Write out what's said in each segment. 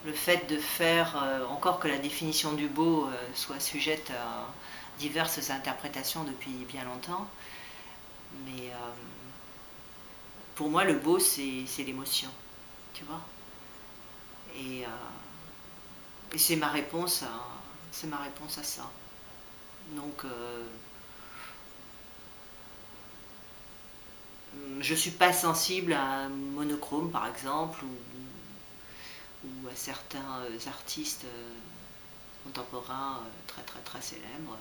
le fait de faire, encore que la définition du beau soit sujette à diverses interprétations depuis bien longtemps, mais pour moi le beau c'est l'émotion, tu vois. Et, et c'est ma réponse à ça. Donc je suis pas sensible à un monochrome par exemple ou à certains artistes contemporains très très très célèbres.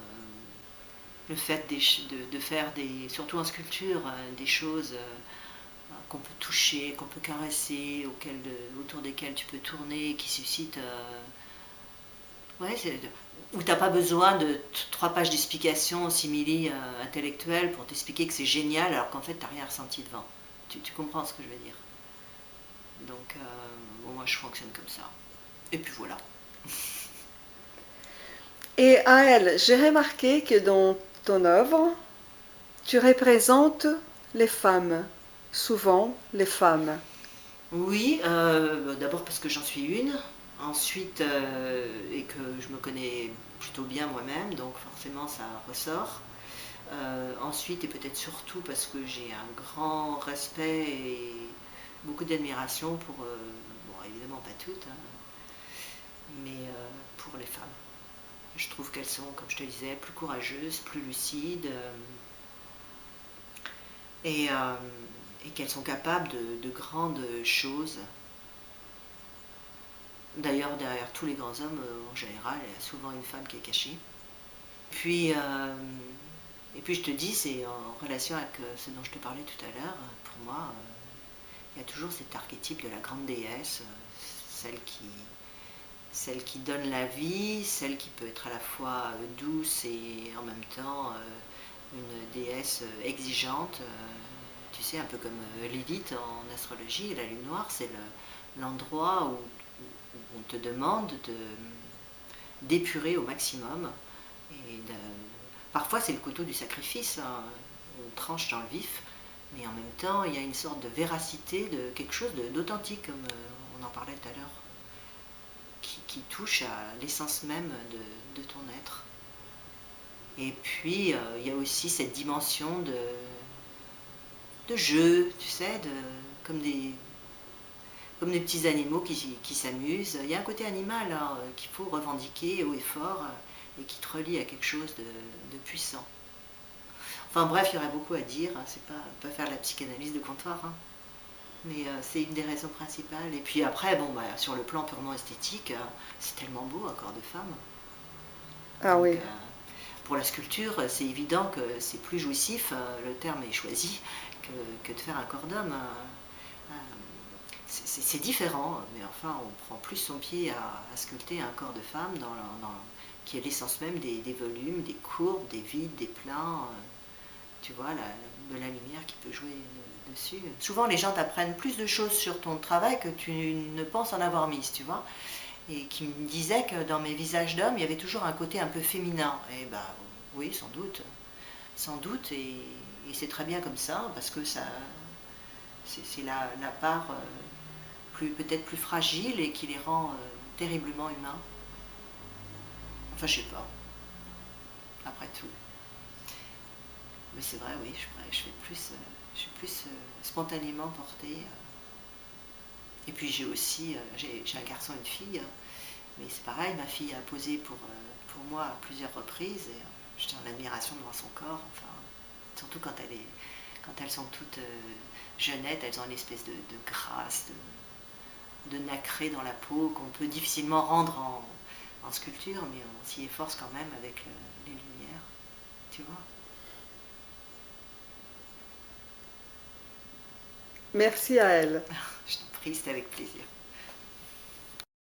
Le fait de faire des, surtout en sculpture, des choses qu'on peut toucher, qu'on peut caresser, autour desquelles tu peux tourner, qui suscitent. Ouais, où t'as pas besoin de 3 pages d'explication simili intellectuelle pour t'expliquer que c'est génial alors qu'en fait t'as rien ressenti devant. Tu comprends ce que je veux dire. Donc bon, moi je fonctionne comme ça. Et puis voilà. Et à elle, j'ai remarqué que dans ton œuvre, tu représentes les femmes, souvent les femmes. Oui, d'abord parce que j'en suis une. Ensuite, et que je me connais plutôt bien moi-même, donc forcément ça ressort. Ensuite, et peut-être surtout parce que j'ai un grand respect et beaucoup d'admiration pour, bon, évidemment pas toutes, hein, mais pour les femmes. Je trouve qu'elles sont, comme je te disais, plus courageuses, plus lucides, et, euh, et qu'elles sont capables de grandes choses. D'ailleurs, derrière tous les grands hommes, en général, il y a souvent une femme qui est cachée. Puis, et puis je te dis, c'est en relation avec ce dont je te parlais tout à l'heure, pour moi, il y a toujours cet archétype de la grande déesse, celle qui, celle qui donne la vie, celle qui peut être à la fois douce et en même temps une déesse exigeante. Tu sais, un peu comme Lilith en astrologie, et la lune noire, c'est l'endroit où on te demande d'épurer au maximum. Et parfois, c'est le couteau du sacrifice, hein. On tranche dans le vif, mais en même temps, il y a une sorte de véracité, de quelque chose d'authentique, comme on en parlait tout à l'heure, qui touche à l'essence même de ton être. Et puis, il y a aussi cette dimension de jeu, tu sais, comme des petits animaux qui s'amusent. Il y a un côté animal hein, qu'il faut revendiquer haut et fort et qui te relie à quelque chose de puissant. Enfin bref, il y aurait beaucoup à dire, hein, c'est pas faire la psychanalyse de comptoir, hein. Mais c'est une des raisons principales. Et puis après, bon, bah, sur le plan purement esthétique, c'est tellement beau un corps de femme. Ah Donc oui, pour la sculpture, c'est évident que c'est plus jouissif, le terme est choisi, que de faire un corps d'homme. C'est différent, mais enfin, on prend plus son pied à sculpter un corps de femme qui est l'essence même des volumes, des courbes, des vides, des plans. Tu vois, de la lumière qui peut jouer dessus. Souvent, les gens t'apprennent plus de choses sur ton travail que tu ne penses en avoir mis, tu vois. Et qui me disaient que dans mes visages d'hommes, il y avait toujours un côté un peu féminin. Et bah oui, sans doute, et c'est très bien comme ça, parce que ça, c'est la part peut-être plus fragile et qui les rend terriblement humains. Enfin, je sais pas, après tout. Mais c'est vrai, oui, je suis plus spontanément portée. Et puis j'ai aussi, j'ai un garçon et une fille, mais c'est pareil, ma fille a posé pour moi à plusieurs reprises et j'étais en admiration devant son corps, enfin, surtout quand elles sont toutes jeunettes, elles ont une espèce de grâce, de nacré dans la peau qu'on peut difficilement rendre en sculpture, mais on s'y efforce quand même avec les lumières, tu vois. merci à elle. Je t'en prie, c'était avec plaisir.